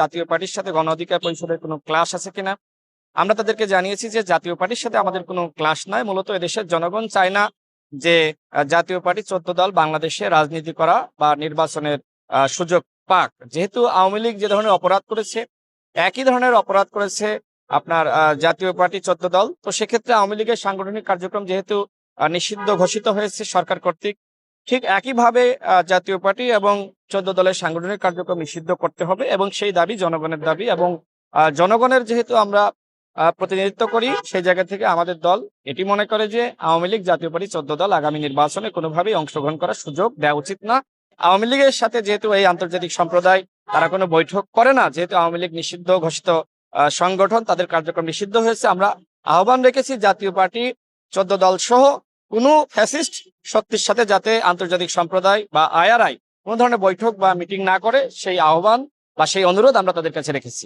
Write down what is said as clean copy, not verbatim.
জাতীয় পার্টির সাথে গণ অধিকার পরিষদের কোনো ক্লাশ আছে কিনা। আমরা তাদেরকে জানিয়েছি যে জাতীয় পার্টির সাথে আমাদের কোনো ক্লাশ নয়। মূলত এদেশের জনগণ চায় না যে জাতীয় পার্টি 14 দল বাংলাদেশে রাজনীতি করা বা নির্বাচনের সুযোগ পাক। যেহেতু আওয়ামী লীগ যে ধরনের অপরাধ করেছে, একই ধরনের অপরাধ করেছে আপনার জাতীয় পার্টি 14 দল। তো সেক্ষেত্রে আওয়ামী লীগের সাংগঠনিক কার্যক্রম যেহেতু নিষিদ্ধ ঘোষিত হয়েছে সরকার কর্তৃক, ঠিক একইভাবে জাতীয় পার্টি এবং 14 দলের সাংগঠনিক কার্যক্রম নিষিদ্ধ করতে হবে এবং সেই দাবি জনগণের দাবি। এবং জনগণের যেহেতু আমরা প্রতিনিধিত্ব করি, সেই জায়গা থেকে আমাদের দল এটি মনে করে যে আওয়ামী লীগ, জাতীয় পার্টি, 14 দল আগামী নির্বাচনে কোনোভাবেই অংশগ্রহণ করার সুযোগ দেওয়া উচিত না। আওয়ামী লীগের সাথে যেহেতু এই আন্তর্জাতিক সম্প্রদায় তারা কোনো বৈঠক করে না, যেহেতু আওয়ামী লীগ নিষিদ্ধ ঘোষিত সংগঠন, তাদের কার্যক্রম নিষিদ্ধ হয়েছে, আমরা আহ্বান রেখেছি জাতীয় পার্টি, 14 দল সহ কোনো ফ্যাসিস্ট শক্তির সাথে যাতে আন্তর্জাতিক সম্প্রদায় বা আইআরআই কোনো ধরনের বৈঠক বা মিটিং না করে, সেই আহ্বান বা সেই অনুরোধ আমরা তাদের কাছে রেখেছি।